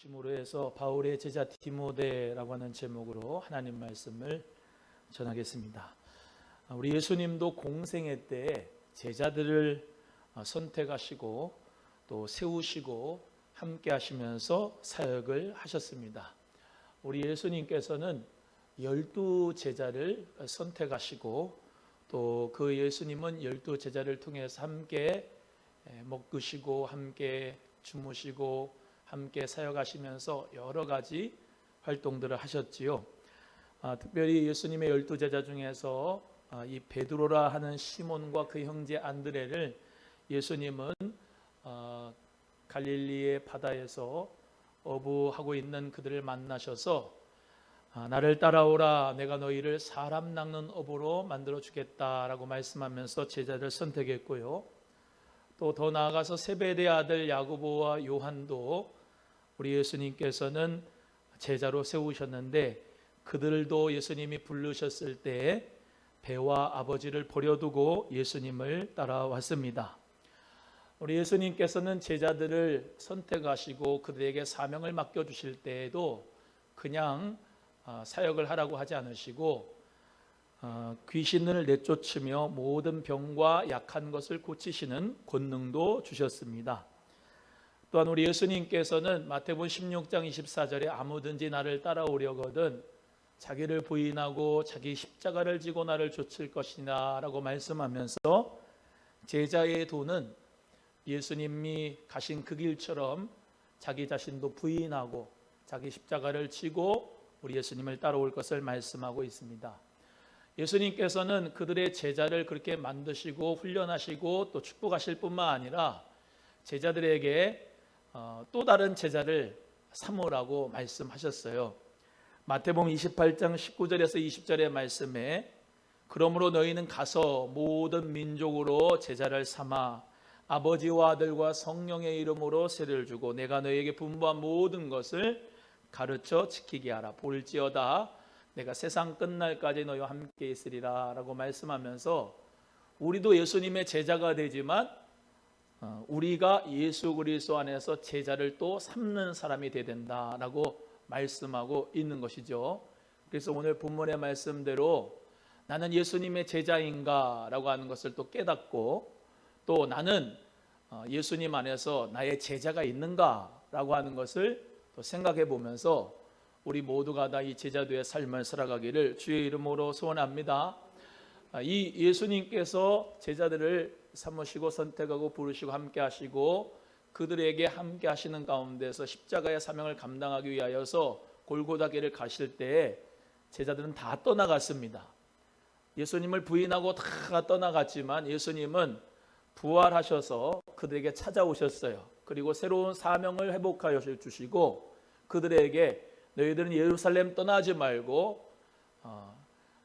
중심으로 해서 바울의 제자 디모데라고 하는 제목으로 하나님 말씀을 전하겠습니다. 우리 예수님도 공생애 때 제자들을 선택하시고 또 세우시고 함께 하시면서 사역을 하셨습니다. 우리 예수님께서는 12제자를 선택하시고 또 그 예수님은 12제자를 통해서 함께 먹으시고 함께 주무시고 함께 사역하시면서 여러 가지 활동들을 하셨지요. 특별히 예수님의 12제자 중에서 이 베드로라 하는 시몬과 그 형제 안드레를 예수님은 갈릴리의 바다에서 어부하고 있는 그들을 만나셔서 나를 따라오라, 내가 너희를 사람 낚는 어부로 만들어 주겠다라고 말씀하면서 제자를 선택했고요. 또 더 나아가서 세베대의 아들 야고보와 요한도 우리 예수님께서는 제자로 세우셨는데 그들도 예수님이 부르셨을 때 배와 아버지를 버려두고 예수님을 따라왔습니다. 우리 예수님께서는 제자들을 선택하시고 그들에게 사명을 맡겨주실 때에도 그냥 사역을 하라고 하지 않으시고 귀신을 내쫓으며 모든 병과 약한 것을 고치시는 권능도 주셨습니다. 또한 우리 예수님께서는 마태복음 16장 24절에 아무든지 나를 따라오려거든 자기를 부인하고 자기 십자가를 지고 나를 좇을 것이나 라고 말씀하면서 제자의 도는 예수님이 가신 그 길처럼 자기 자신도 부인하고 자기 십자가를 지고 우리 예수님을 따라올 것을 말씀하고 있습니다. 예수님께서는 그들의 제자를 그렇게 만드시고 훈련하시고 또 축복하실 뿐만 아니라 제자들에게 또 다른 제자를 삼으라고 말씀하셨어요. 마태복음 28장 19절에서 20절의 말씀에 그러므로 너희는 가서 모든 민족으로 제자를 삼아 아버지와 아들과 성령의 이름으로 세례를 주고 내가 너희에게 분부한 모든 것을 가르쳐 지키게 하라. 볼지어다 내가 세상 끝날까지 너희와 함께 있으리라 라고 말씀하면서 우리도 예수님의 제자가 되지만 우리가 예수 그리스도 안에서 제자를 또 삼는 사람이 되어야 된다라고 말씀하고 있는 것이죠. 그래서 오늘 본문의 말씀대로 나는 예수님의 제자인가 라고 하는 것을 또 깨닫고 또 나는 예수님 안에서 나의 제자가 있는가 라고 하는 것을 또 생각해 보면서 우리 모두가 다 이 제자도의 삶을 살아가기를 주의 이름으로 소원합니다. 이 예수님께서 제자들을 삼으시고 선택하고 부르시고 함께 하시고 그들에게 함께 하시는 가운데서 십자가의 사명을 감당하기 위하여서 골고다 길을 가실 때에 제자들은 다 떠나갔습니다. 예수님을 부인하고 다 떠나갔지만 예수님은 부활하셔서 그들에게 찾아오셨어요. 그리고 새로운 사명을 회복하여 주시고 그들에게 너희들은 예루살렘 떠나지 말고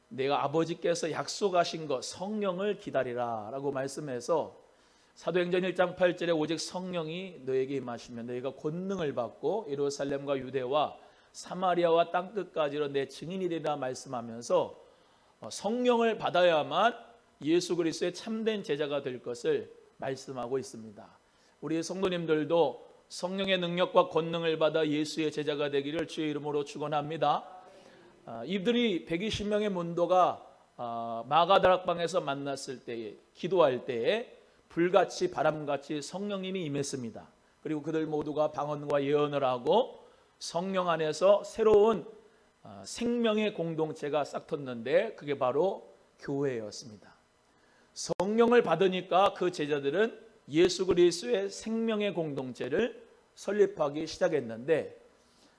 내가 아버지께서 약속하신 것 성령을 기다리라 라고 말씀해서 사도행전 1장 8절에 오직 성령이 너에게 임하시면 너희가 권능을 받고 예루살렘과 유대와 사마리아와 땅끝까지로 내 증인이 되리라 말씀하면서 성령을 받아야만 예수 그리스도의 참된 제자가 될 것을 말씀하고 있습니다. 우리 성도님들도 성령의 능력과 권능을 받아 예수의 제자가 되기를 주의 이름으로 축원합니다. 이들이 120명의 문도가 마가다락방에서 만났을 때에 기도할 때에 불같이 바람같이 성령님이 임했습니다. 그리고 그들 모두가 방언과 예언을 하고 성령 안에서 새로운 생명의 공동체가 싹텄는데 그게 바로 교회였습니다. 성령을 받으니까 그 제자들은 예수 그리스도의 생명의 공동체를 설립하기 시작했는데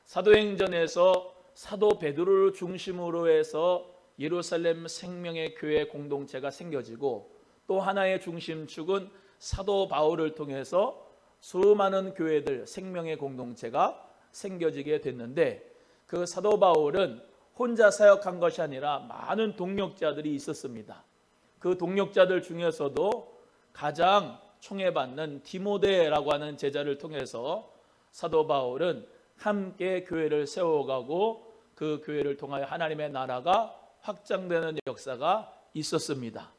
사도행전에서 사도 베드로를 중심으로 해서 예루살렘 생명의 교회 공동체가 생겨지고 또 하나의 중심축은 사도 바울을 통해서 수많은 교회들 생명의 공동체가 생겨지게 됐는데 그 사도 바울은 혼자 사역한 것이 아니라 많은 동력자들이 있었습니다. 그 동력자들 중에서도 가장 총애받는 디모데라고 하는 제자를 통해서 사도 바울은 함께 교회를 세워가고 그 교회를 통하여 하나님의 나라가 확장되는 역사가 있었습니다.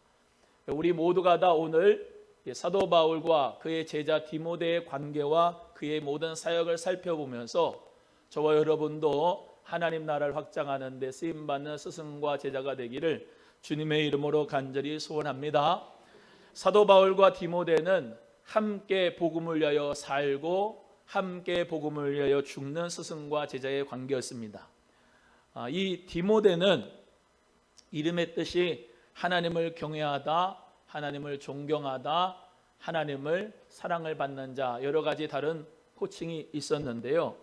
우리 모두가 다 오늘 사도 바울과 그의 제자 디모데의 관계와 그의 모든 사역을 살펴보면서 저와 여러분도 하나님 나라를 확장하는 데 쓰임받는 스승과 제자가 되기를 주님의 이름으로 간절히 소원합니다. 사도 바울과 디모데는 함께 복음을 위하여 살고 함께 복음을 위하여 죽는 스승과 제자의 관계였습니다. 이 디모데는 이름의 뜻이 하나님을 경외하다, 하나님을 존경하다, 하나님을 사랑을 받는 자, 여러 가지 다른 호칭이 있었는데요.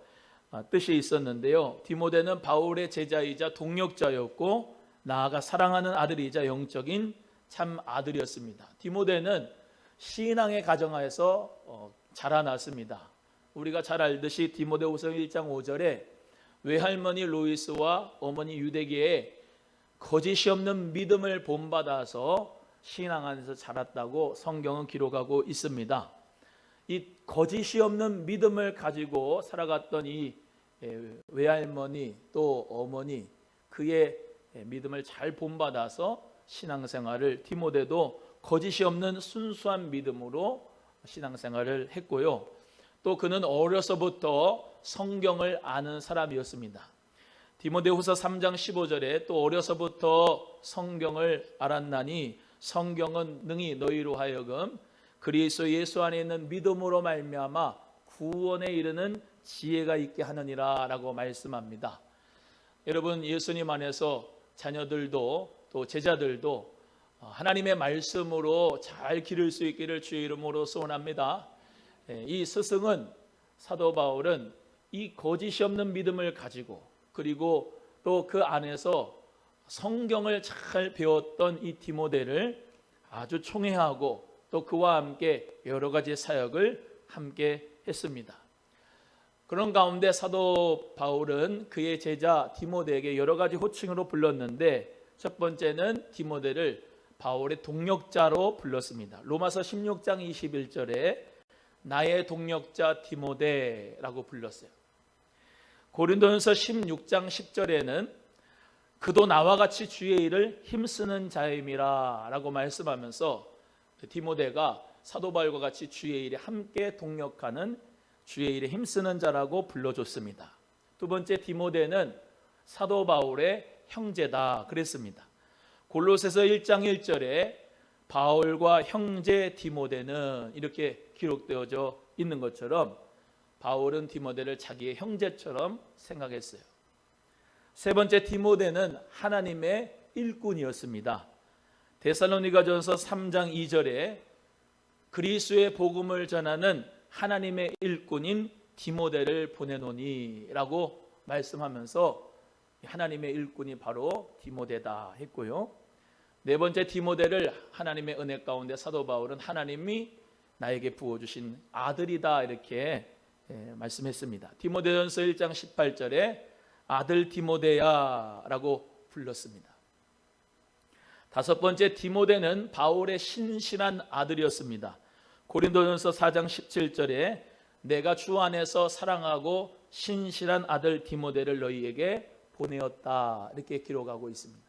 뜻이 있었는데요. 디모데는 바울의 제자이자 동역자였고 나아가 사랑하는 아들이자 영적인 참 아들이었습니다. 디모데는 신앙의 가정하에서 자라났습니다. 우리가 잘 알듯이 디모데후서 1장 5절에 외할머니 로이스와 어머니 유대기에 거짓이 없는 믿음을 본받아서 신앙 안에서 자랐다고 성경은 기록하고 있습니다. 이 거짓이 없는 믿음을 가지고 살아갔던 이 외할머니 또 어머니 그의 믿음을 잘 본받아서 신앙생활을 디모데도 거짓이 없는 순수한 믿음으로 신앙생활을 했고요. 또 그는 어려서부터 성경을 아는 사람이었습니다. 디모데후서 3장 15절에 또 어려서부터 성경을 알았나니 성경은 능히 너희로 하여금 그리스도 예수 안에 있는 믿음으로 말미암아 구원에 이르는 지혜가 있게 하느니라 라고 말씀합니다. 여러분, 예수님 안에서 자녀들도 또 제자들도 하나님의 말씀으로 잘 기를 수 있기를 주의 이름으로 소원합니다. 이 스승은 사도 바울은 이 거짓이 없는 믿음을 가지고 그리고 또 그 안에서 성경을 잘 배웠던 이 디모데를 아주 총애하고 또 그와 함께 여러 가지 사역을 함께 했습니다. 그런 가운데 사도 바울은 그의 제자 디모데에게 여러 가지 호칭으로 불렀는데 첫 번째는 디모데를 바울의 동역자로 불렀습니다. 로마서 16장 21절에 나의 동역자 디모데라고 불렀어요. 고린도전서 16장 10절에는 그도 나와 같이 주의 일을 힘쓰는 자임이라 라고 말씀하면서 디모데가 사도 바울과 같이 주의 일에 함께 동역하는 주의 일에 힘쓰는 자라고 불러줬습니다. 두 번째, 디모데는 사도 바울의 형제다 그랬습니다. 골로새서 1장 1절에 바울과 형제 디모데는 이렇게 기록되어져 있는 것처럼 바울은 디모데를 자기의 형제처럼 생각했어요. 세 번째, 디모데는 하나님의 일꾼이었습니다. 데살로니가전서 3장 2절에 그리스도의 복음을 전하는 하나님의 일꾼인 디모데를 보내노니 라고 말씀하면서 하나님의 일꾼이 바로 디모데다 했고요. 네 번째, 디모데를 하나님의 은혜 가운데 사도 바울은 하나님이 나에게 부어주신 아들이다 이렇게 말씀했습니다. 디모데전서 1장 18절에 아들 디모데야 라고 불렀습니다. 다섯 번째, 디모데는 바울의 신실한 아들이었습니다. 고린도전서 4장 17절에 내가 주 안에서 사랑하고 신실한 아들 디모데를 너희에게 보내었다 이렇게 기록하고 있습니다.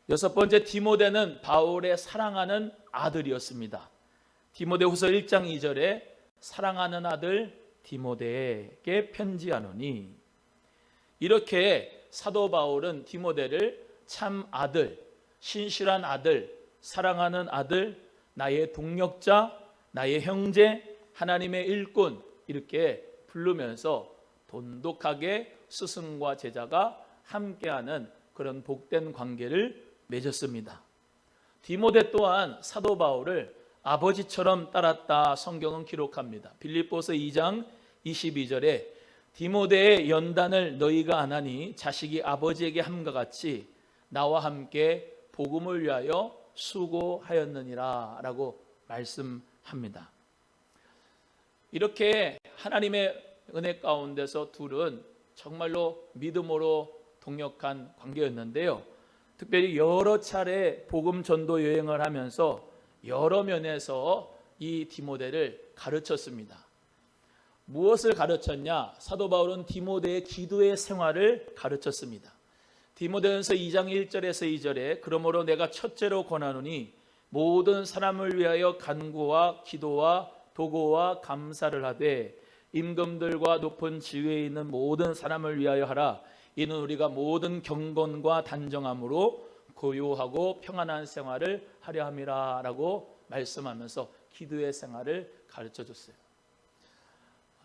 여섯 번째, 디모데는 바울의 사랑하는 아들이었습니다. 디모데후서 1장 2절에 사랑하는 아들 디모데에게 편지하노니 이렇게 사도 바울은 디모데를 참 아들, 신실한 아들, 사랑하는 아들, 나의 동역자, 나의 형제, 하나님의 일꾼 이렇게 부르면서 돈독하게 스승과 제자가 함께하는 그런 복된 관계를 맺었습니다. 디모데 또한 사도 바울을 아버지처럼 따랐다 성경은 기록합니다. 빌립보서 2장 22절에 디모데의 연단을 너희가 안 하니 자식이 아버지에게 함과 같이 나와 함께 복음을 위하여 수고하였느니라 라고 말씀합니다. 이렇게 하나님의 은혜 가운데서 둘은 정말로 믿음으로 동역한 관계였는데요. 특별히 여러 차례 복음 전도 여행을 하면서 여러 면에서 이 디모데를 가르쳤습니다. 무엇을 가르쳤냐? 사도 바울은 디모데의 기도의 생활을 가르쳤습니다. 디모데전서 2장 1절에서 2절에 그러므로 내가 첫째로 권하노니 모든 사람을 위하여 간구와 기도와 도고와 감사를 하되 임금들과 높은 지위에 있는 모든 사람을 위하여 하라. 이는 우리가 모든 경건과 단정함으로 고요하고 평안한 생활을 하려 함이라 라고 말씀하면서 기도의 생활을 가르쳐 줬어요.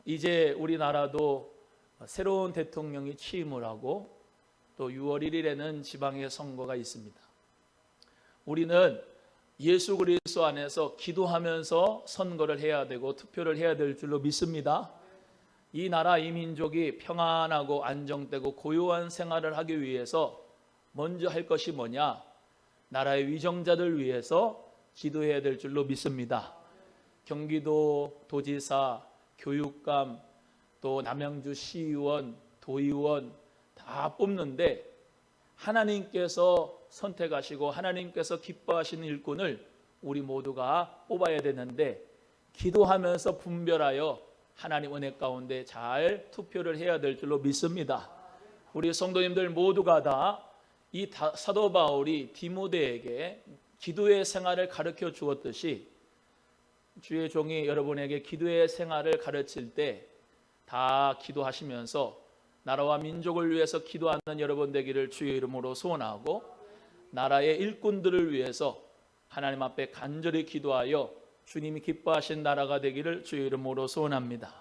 이제 우리나라도 새로운 대통령이 취임을 하고 또 6월 1일에는 지방의 선거가 있습니다. 우리는 예수 그리스도 안에서 기도하면서 선거를 해야 되고 투표를 해야 될 줄로 믿습니다. 이 나라 이 민족이 평안하고 안정되고 고요한 생활을 하기 위해서 먼저 할 것이 뭐냐? 나라의 위정자들 위해서 기도해야 될 줄로 믿습니다. 경기도 도지사, 교육감, 또 남양주 시의원, 도의원 다 뽑는데 하나님께서 선택하시고 하나님께서 기뻐하시는 일꾼을 우리 모두가 뽑아야 되는데 기도하면서 분별하여 하나님 은혜 가운데 잘 투표를 해야 될 줄로 믿습니다. 우리 성도님들 모두가 다 이 사도 바울이 디모데에게 기도의 생활을 가르쳐 주었듯이 주의 종이 여러분에게 기도의 생활을 가르칠 때 다 기도하시면서 나라와 민족을 위해서 기도하는 여러분 되기를 주의 이름으로 소원하고 나라의 일꾼들을 위해서 하나님 앞에 간절히 기도하여 주님이 기뻐하신 나라가 되기를 주의 이름으로 소원합니다.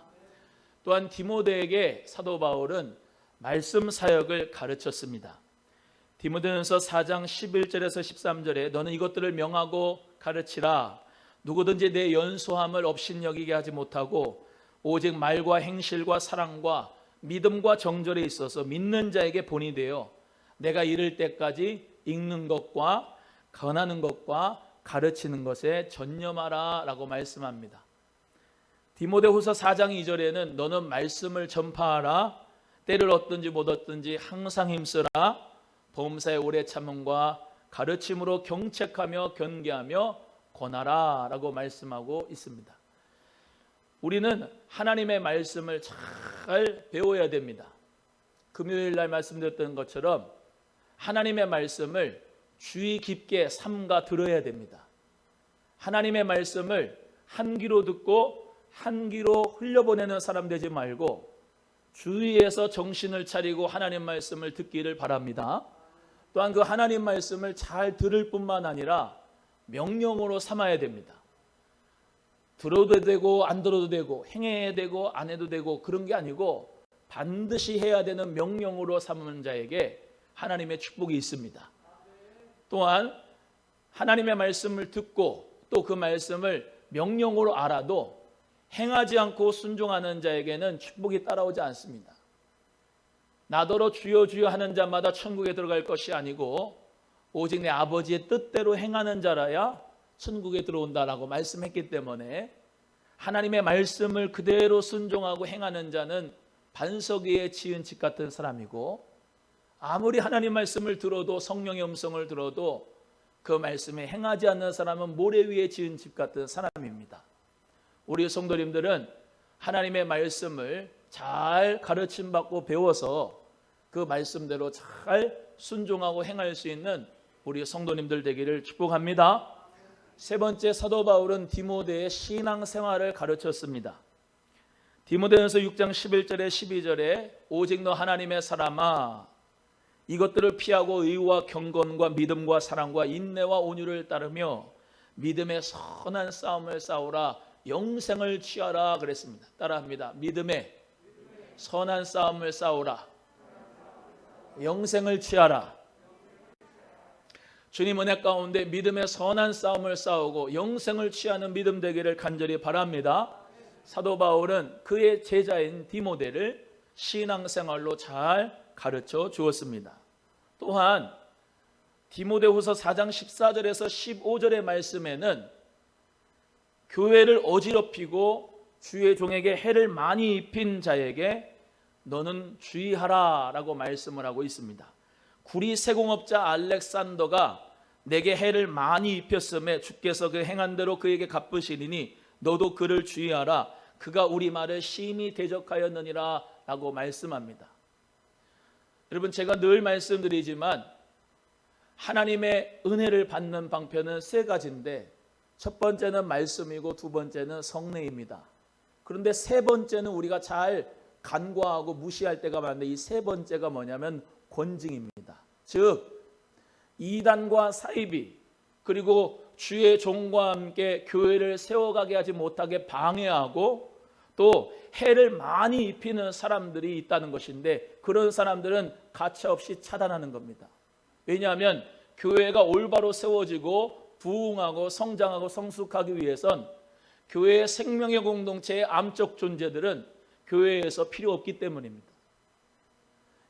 또한 디모데에게 사도 바울은 말씀 사역을 가르쳤습니다. 디모데전서 4장 11절에서 13절에 너는 이것들을 명하고 가르치라. 누구든지 내 연소함을 업신여기게 하지 못하고 오직 말과 행실과 사랑과 믿음과 정절에 있어서 믿는 자에게 본이 되어 내가 이를 때까지 읽는 것과 권하는 것과 가르치는 것에 전념하라 라고 말씀합니다. 디모데후서 4장 2절에는 너는 말씀을 전파하라. 때를 얻든지 못 얻든지 항상 힘쓰라. 범사의 오래 참음과 가르침으로 경책하며 견계하며 권하라 라고 말씀하고 있습니다. 우리는 하나님의 말씀을 잘 배워야 됩니다. 금요일 날 말씀드렸던 것처럼 하나님의 말씀을 주의 깊게 삼가 들어야 됩니다. 하나님의 말씀을 한 귀로 듣고 한 귀로 흘려보내는 사람 되지 말고 주위에서 정신을 차리고 하나님 말씀을 듣기를 바랍니다. 또한 그 하나님 말씀을 잘 들을 뿐만 아니라 명령으로 삼아야 됩니다. 들어도 되고 안 들어도 되고 행해야 되고 안 해도 되고 그런 게 아니고 반드시 해야 되는 명령으로 삼는 자에게 하나님의 축복이 있습니다. 또한 하나님의 말씀을 듣고 또 그 말씀을 명령으로 알아도 행하지 않고 순종하는 자에게는 축복이 따라오지 않습니다. 나더러 주여 주여 하는 자마다 천국에 들어갈 것이 아니고 오직 내 아버지의 뜻대로 행하는 자라야 천국에 들어온다라고 말씀했기 때문에 하나님의 말씀을 그대로 순종하고 행하는 자는 반석 위에 지은 집 같은 사람이고 아무리 하나님 말씀을 들어도 성령의 음성을 들어도 그 말씀에 행하지 않는 사람은 모래 위에 지은 집 같은 사람입니다. 우리 성도님들은 하나님의 말씀을 잘 가르침받고 배워서 그 말씀대로 잘 순종하고 행할 수 있는 우리 성도님들 되기를 축복합니다. 세 번째, 사도 바울은 디모데의 신앙생활을 가르쳤습니다. 디모데전서 6장 11절에 12절에 오직 너 하나님의 사람아 이것들을 피하고 의와 경건과 믿음과 사랑과 인내와 온유를 따르며 믿음의 선한 싸움을 싸우라. 영생을 취하라 그랬습니다. 따라합니다. 믿음의 선한 싸움을 싸우라. 영생을 취하라. 주님 은혜 가운데 믿음의 선한 싸움을 싸우고 영생을 취하는 믿음 되기를 간절히 바랍니다. 사도 바울은 그의 제자인 디모데를 신앙생활로 잘 가르쳐 주었습니다. 또한 디모데후서 4장 14절에서 15절의 말씀에는 교회를 어지럽히고 주의 종에게 해를 많이 입힌 자에게 너는 주의하라 라고 말씀을 하고 있습니다. 구리 세공업자 알렉산더가 내게 해를 많이 입혔음에 주께서 그 행한 대로 그에게 갚으시리니 너도 그를 주의하라. 그가 우리 말을 심히 대적하였느니라 라고 말씀합니다. 여러분 제가 늘 말씀드리지만 하나님의 은혜를 받는 방편은 세 가지인데 첫 번째는 말씀이고 두 번째는 성례입니다. 그런데 세 번째는 우리가 잘 간과하고 무시할 때가 많은데 이 세 번째가 뭐냐면 권징입니다. 즉 이단과 사이비 그리고 주의 종과 함께 교회를 세워가게 하지 못하게 방해하고 또 해를 많이 입히는 사람들이 있다는 것인데 그런 사람들은 가차없이 차단하는 겁니다. 왜냐하면 교회가 올바로 세워지고 부흥하고 성장하고 성숙하기 위해선 교회의 생명의 공동체의 암적 존재들은 교회에서 필요 없기 때문입니다.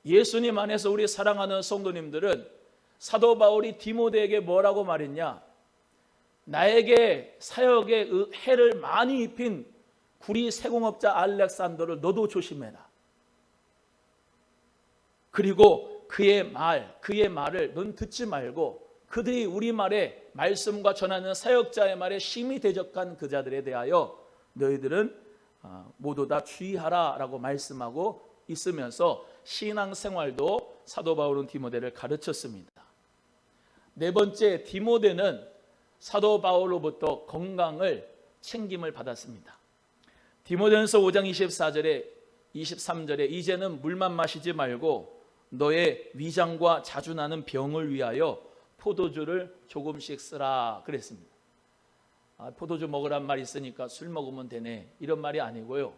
예수님 안에서 우리 사랑하는 성도님들은 사도 바울이 디모데에게 뭐라고 말했냐? 나에게 사역에 해를 많이 입힌 구리 세공업자 알렉산더를 너도 조심해라. 그리고 그의 말을 넌 듣지 말고 그들이 우리 말에 말씀과 전하는 사역자의 말에 심히 대적한 그 자들에 대하여 너희들은 모두 다 주의하라라고 말씀하고 있으면서 신앙생활도 사도 바울은 디모데를 가르쳤습니다. 네 번째, 디모데는 사도 바울로부터 건강을 챙김을 받았습니다. 디모데전서 5장 24절에 23절에 이제는 물만 마시지 말고 너의 위장과 자주 나는 병을 위하여 포도주를 조금씩 쓰라 그랬습니다. 포도주 먹으란 말이 있으니까 술 먹으면 되네 이런 말이 아니고요.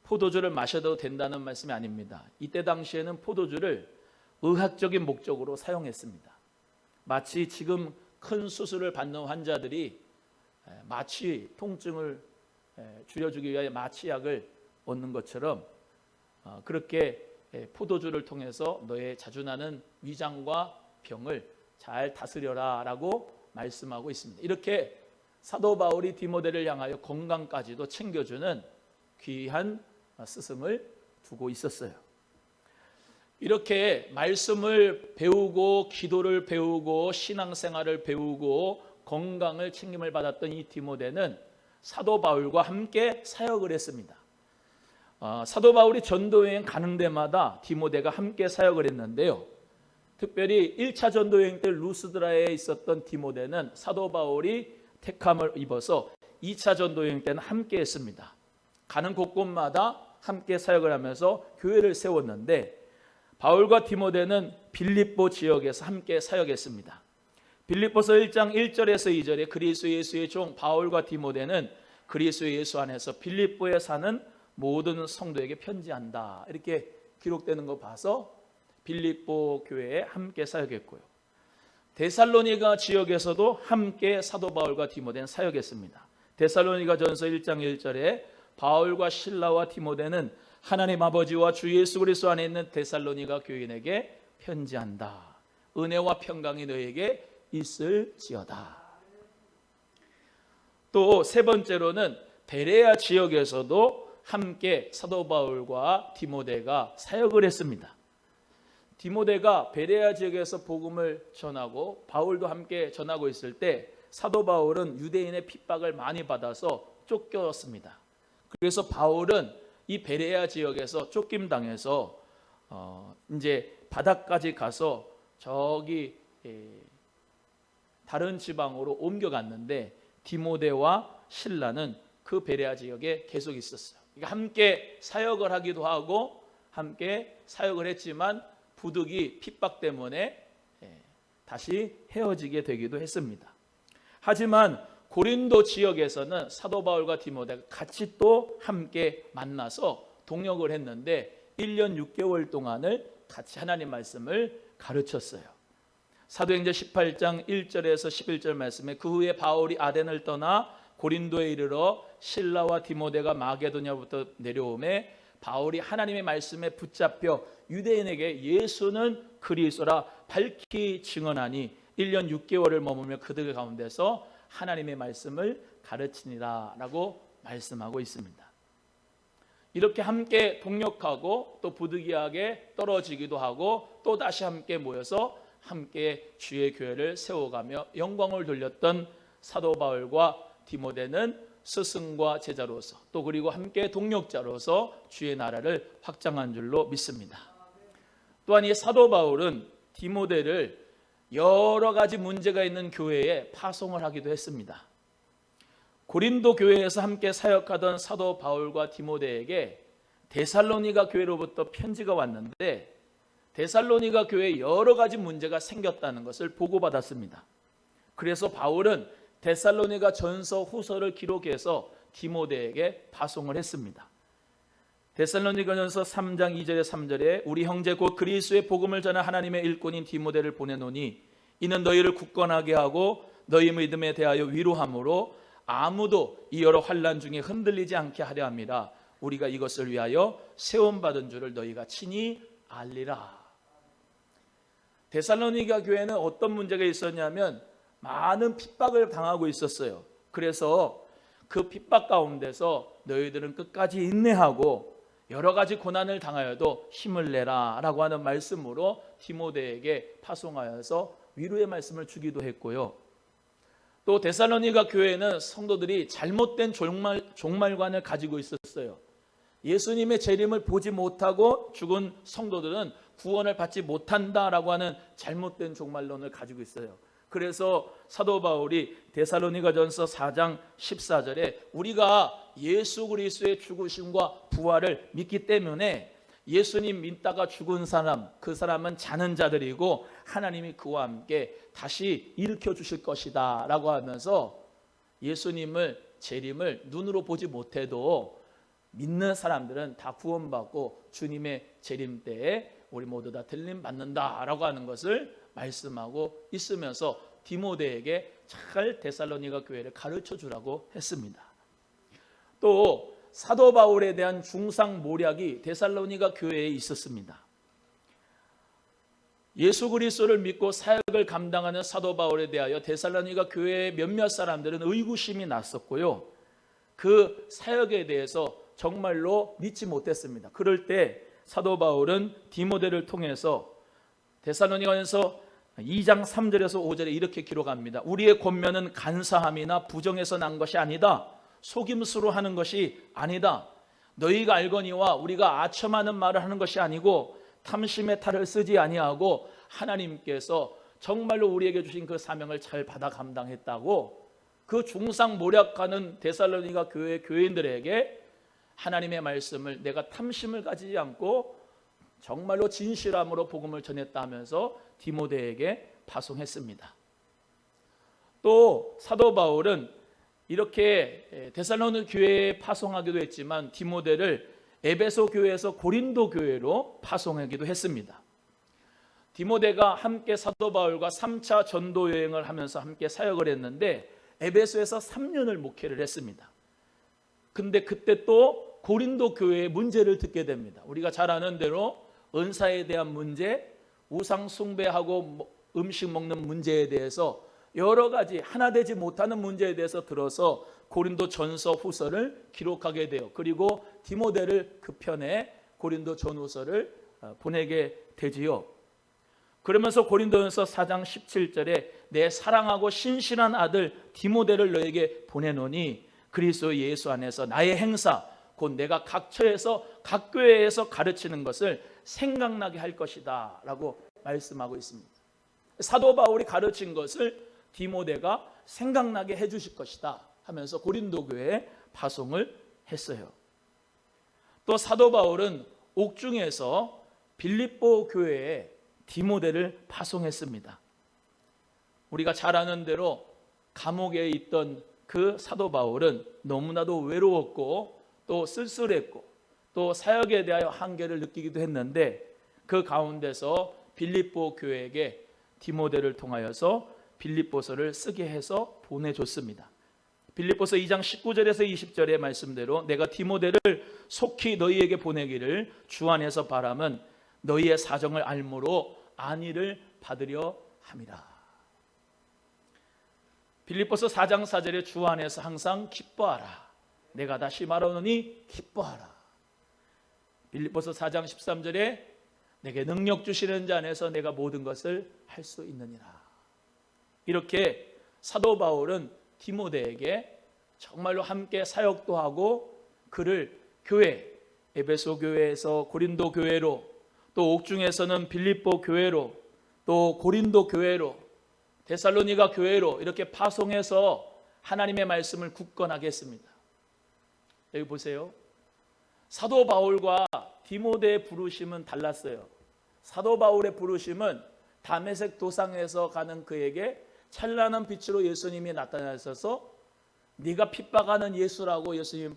포도주를 마셔도 된다는 말씀이 아닙니다. 이때 당시에는 포도주를 의학적인 목적으로 사용했습니다. 마치 지금 큰 수술을 받는 환자들이 마취 통증을 줄여주기 위하여 마취약을 얻는 것처럼 그렇게 포도주를 통해서 너의 자주 나는 위장과 병을 잘 다스려라 라고 말씀하고 있습니다. 이렇게 사도 바울이 디모데를 향하여 건강까지도 챙겨주는 귀한 스승을 두고 있었어요. 이렇게 말씀을 배우고 기도를 배우고 신앙생활을 배우고 건강을 챙김을 받았던 이 디모데는 사도 바울과 함께 사역을 했습니다. 사도 바울이 전도여행 가는 데마다 디모데가 함께 사역을 했는데요. 특별히 1차 전도여행 때 루스드라에 있었던 디모데는 사도 바울이 택함을 입어서 2차 전도여행 때는 함께 했습니다. 가는 곳곳마다 함께 사역을 하면서 교회를 세웠는데 바울과 디모데는 빌립보 지역에서 함께 사역했습니다. 빌립보서 1장 1절에서 2절에 그리스도 예수의 종 바울과 디모데는 그리스도 예수 안에서 빌립보에 사는 모든 성도에게 편지한다 이렇게 기록되는 거 봐서 빌립보 교회에 함께 사역했고요. 데살로니가 지역에서도 함께 사도 바울과 디모데는 사역했습니다. 데살로니가 전서 1장 1절에 바울과 실라와 디모데는 하나님 아버지와 주 예수 그리스도 안에 있는 데살로니가 교인에게 편지한다. 은혜와 평강이 너에게 있을지어다. 또 세 번째로는 베레아 지역에서도 함께 사도 바울과 디모데가 사역을 했습니다. 디모데가 베레아 지역에서 복음을 전하고 바울도 함께 전하고 있을 때 사도 바울은 유대인의 핍박을 많이 받아서 쫓겼습니다. 그래서 바울은 이 베레아 지역에서 쫓김당해서 이제 바다까지 가서 저기 다른 지방으로 옮겨갔는데 디모데와 실라는 그 베레아 지역에 계속 있었어요. 함께 사역을 하기도 하고 함께 사역을 했지만 부득이 핍박 때문에 다시 헤어지게 되기도 했습니다. 하지만 고린도 지역에서는 사도 바울과 디모데가 같이 또 함께 만나서 동역을 했는데 1년 6개월 동안을 같이 하나님 말씀을 가르쳤어요. 사도행전 18장 1절에서 11절 말씀에 그 후에 바울이 아덴을 떠나 고린도에 이르러 실라와 디모데가 마게도냐부터 내려오매 바울이 하나님의 말씀에 붙잡혀 유대인에게 예수는 그리스도라 밝히 증언하니 1년 6개월을 머물며 그들 가운데서 하나님의 말씀을 가르치니라 라고 말씀하고 있습니다. 이렇게 함께 동역하고 또 부득이하게 떨어지기도 하고 또 다시 함께 모여서 함께 주의 교회를 세워가며 영광을 돌렸던 사도 바울과 디모데는 스승과 제자로서 또 그리고 함께 동역자로서 주의 나라를 확장한 줄로 믿습니다. 또한 이 사도 바울은 디모데를 여러 가지 문제가 있는 교회에 파송을 하기도 했습니다. 고린도 교회에서 함께 사역하던 사도 바울과 디모데에게 데살로니가 교회로부터 편지가 왔는데 데살로니가 교회에 여러 가지 문제가 생겼다는 것을 보고받았습니다. 그래서 바울은 데살로니가 전서 후서를 기록해서 디모데에게 파송을 했습니다. 데살로니가전서 3장 2절에 3절에 우리 형제 곧 그리스도의 복음을 전한 하나님의 일꾼인 디모데를 보내노니 이는 너희를 굳건하게 하고 너희 믿음에 대하여 위로함으로 아무도 이 여러 환난 중에 흔들리지 않게 하려 함이라. 우리가 이것을 위하여 세움받은 줄을 너희가 친히 알리라. 데살로니가 교회는 어떤 문제가 있었냐면 많은 핍박을 당하고 있었어요. 그래서 그 핍박 가운데서 너희들은 끝까지 인내하고 여러 가지 고난을 당하여도 힘을 내라 라고 하는 말씀으로 디모데에게 파송하여서 위로의 말씀을 주기도 했고요. 또 데살로니가 교회는 성도들이 잘못된 종말관을 가지고 있었어요. 예수님의 재림을 보지 못하고 죽은 성도들은 구원을 받지 못한다라고 하는 잘못된 종말론을 가지고 있어요. 그래서 사도 바울이 데살로니가전서 4장 14절에 우리가 예수 그리스도의 죽으심과 부활을 믿기 때문에 예수님 믿다가 죽은 사람, 그 사람은 자는 자들이고 하나님이 그와 함께 다시 일으켜 주실 것이다 라고 하면서 예수님을 재림을 눈으로 보지 못해도 믿는 사람들은 다 구원받고 주님의 재림 때에 우리 모두 다 들림 받는다라고 하는 것을 말씀하고 있으면서 디모데에게 잘 데살로니가 교회를 가르쳐 주라고 했습니다. 또 사도 바울에 대한 중상 모략이 데살로니가 교회에 있었습니다. 예수 그리스도를 믿고 사역을 감당하는 사도 바울에 대하여 데살로니가 교회의 몇몇 사람들은 의구심이 났었고요. 그 사역에 대해서 정말로 믿지 못했습니다. 그럴 때 사도 바울은 디모데를 통해서 데살로니가전서 2장 3절에서 5절에 이렇게 기록합니다. 우리의 권면은 간사함이나 부정에서 난 것이 아니다. 속임수로 하는 것이 아니다. 너희가 알거니와 우리가 아첨하는 말을 하는 것이 아니고 탐심의 탈을 쓰지 아니하고 하나님께서 정말로 우리에게 주신 그 사명을 잘 받아 감당했다고 그 중상 모략하는 데살로니가 교회 교인들에게 하나님의 말씀을 내가 탐심을 가지지 않고 정말로 진실함으로 복음을 전했다 하면서 디모데에게 파송했습니다. 또 사도 바울은 이렇게 데살로니가 교회에 파송하기도 했지만 디모데를 에베소 교회에서 고린도 교회로 파송하기도 했습니다. 디모데가 함께 사도 바울과 3차 전도 여행을 하면서 함께 사역을 했는데 에베소에서 3년을 목회를 했습니다. 근데 그때 또 고린도 교회의 문제를 듣게 됩니다. 우리가 잘 아는 대로 은사에 대한 문제, 우상 숭배하고 음식 먹는 문제에 대해서 여러 가지 하나 되지 못하는 문제에 대해서 들어서 고린도 전서 후서를 기록하게 돼요. 그리고 디모데를 그 편에 고린도 전후서를 보내게 되지요. 그러면서 고린도전서 4장 17절에 내 사랑하고 신실한 아들 디모데를 너에게 보내노니 그리스도 예수 안에서 나의 행사 곧 내가 각 처에서 각 교회에서 가르치는 것을 생각나게 할 것이다 라고 말씀하고 있습니다. 사도 바울이 가르친 것을 디모데가 생각나게 해주실 것이다 하면서 고린도 교회에 파송을 했어요. 또 사도 바울은 옥중에서 빌립보 교회에 디모데를 파송했습니다. 우리가 잘 아는 대로 감옥에 있던 그 사도 바울은 너무나도 외로웠고 또 쓸쓸했고 또 사역에 대하여 한계를 느끼기도 했는데 그 가운데서 빌립보 교회에게 디모데를 통하여서 빌립보서를 쓰게 해서 보내줬습니다. 빌립보서 2장 19절에서 20절의 말씀대로 내가 디모데를 속히 너희에게 보내기를 주 안에서 바람은 너희의 사정을 알므로 안위를 받으려 함이라. 빌립보서 4장 4절에 주 안에서 항상 기뻐하라. 내가 다시 말하노니 기뻐하라. 빌립보서 4장 13절에 내게 능력 주시는 자 안에서 내가 모든 것을 할 수 있느니라. 이렇게 사도 바울은 디모데에게 정말로 함께 사역도 하고 그를 교회, 에베소 교회에서 고린도 교회로 또 옥중에서는 빌립보 교회로 또 고린도 교회로, 데살로니가 교회로 이렇게 파송해서 하나님의 말씀을 굳건하게 했습니다. 여기 보세요. 사도 바울과 디모데의 부르심은 달랐어요. 사도 바울의 부르심은 다메섹 도상에서 가는 그에게 찬란한 빛으로 예수님이 나타나셔서 네가 핍박하는 예수라고 예수님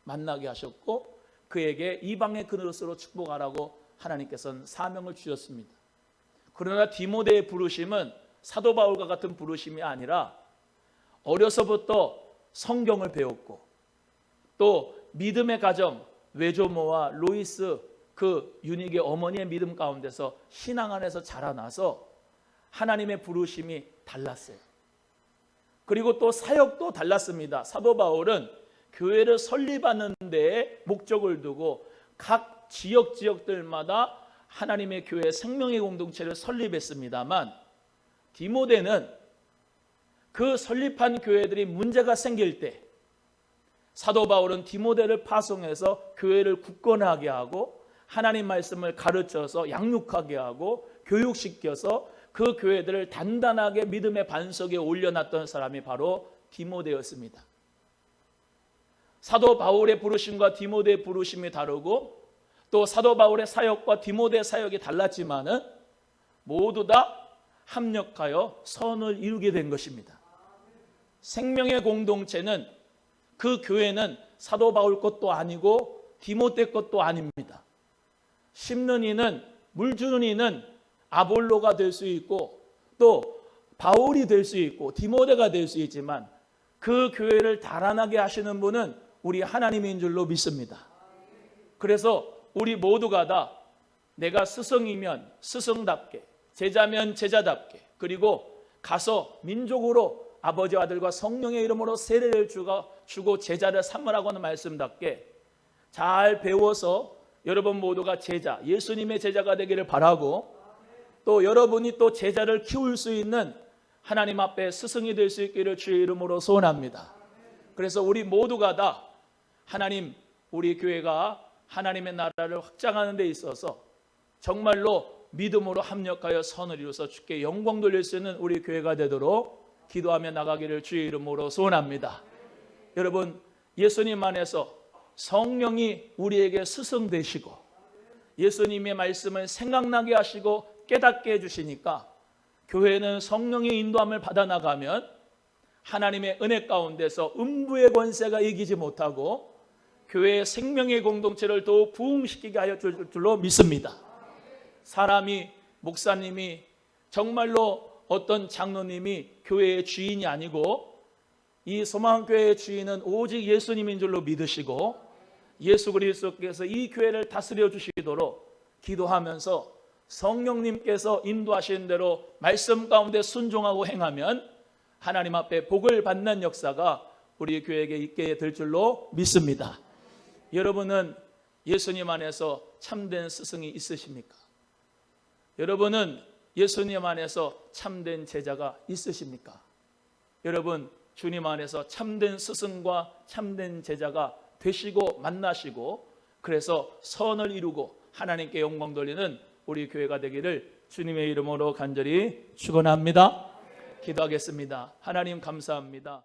만나게 하셨고, 그에게 이방의 그릇으로 축복하라고 하나님께서는 사명을 주셨습니다. 그러나 디모데의 부르심은 사도 바울과 같은 부르심이 아니라 어려서부터 성경을 배웠고, 또 믿음의 가정 외조모와 로이스 그 유닉의 어머니의 믿음 가운데서 신앙 안에서 자라나서 하나님의 부르심이 달랐어요. 그리고 또 사역도 달랐습니다. 사도 바울은 교회를 설립하는 데에 목적을 두고 각 지역들마다 하나님의 교회 생명의 공동체를 설립했습니다만, 디모데는 그 설립한 교회들이 문제가 생길 때 사도 바울은 디모데를 파송해서 교회를 굳건하게 하고 하나님 말씀을 가르쳐서 양육하게 하고 교육시켜서 그 교회들을 단단하게 믿음의 반석에 올려놨던 사람이 바로 디모데였습니다. 사도 바울의 부르심과 디모데의 부르심이 다르고, 또 사도 바울의 사역과 디모데의 사역이 달랐지만은 모두 다 합력하여 선을 이루게 된 것입니다. 생명의 공동체는, 그 교회는 사도 바울 것도 아니고 디모데 것도 아닙니다. 심는 이는, 물 주는 이는 아볼로가 될 수 있고 또 바울이 될 수 있고 디모데가 될 수 있지만, 그 교회를 달아나게 하시는 분은 우리 하나님인 줄로 믿습니다. 그래서 우리 모두가 다 내가 스승이면 스승답게, 제자면 제자답게, 그리고 가서 민족으로 아버지와 아들과 성령의 이름으로 세례를 주고 제자를 삼으라고 하는 말씀답게 잘 배워서 여러분 모두가 제자, 예수님의 제자가 되기를 바라고, 또 여러분이 또 제자를 키울 수 있는 하나님 앞에 스승이 될 수 있기를 주의 이름으로 소원합니다. 그래서 우리 모두가 다 하나님, 우리 교회가 하나님의 나라를 확장하는 데 있어서 정말로 믿음으로 합력하여 선을 이루어서 주께 영광 돌릴 수 있는 우리 교회가 되도록 기도하며 나가기를 주의 이름으로 소원합니다. 여러분, 예수님 안에서 성령이 우리에게 스승 되시고 예수님의 말씀을 생각나게 하시고 깨닫게 해주시니까 교회는 성령의 인도함을 받아 나가면 하나님의 은혜 가운데서 음부의 권세가 이기지 못하고 교회의 생명의 공동체를 더욱 부흥시키게 하여 줄 줄로 믿습니다. 사람이, 목사님이, 정말로 어떤 장로님이 교회의 주인이 아니고 이 소망교회의 주인은 오직 예수님인 줄로 믿으시고 예수 그리스도께서 이 교회를 다스려 주시도록 기도하면서 성령님께서 인도하시는 대로 말씀 가운데 순종하고 행하면 하나님 앞에 복을 받는 역사가 우리 교회에게 있게 될 줄로 믿습니다. 여러분은 예수님 안에서 참된 스승이 있으십니까? 여러분은 예수님 안에서 참된 제자가 있으십니까? 여러분, 주님 안에서 참된 스승과 참된 제자가 되시고 만나시고 그래서 선을 이루고 하나님께 영광 돌리는 우리 교회가 되기를 주님의 이름으로 간절히 축원합니다. 기도하겠습니다. 하나님 감사합니다.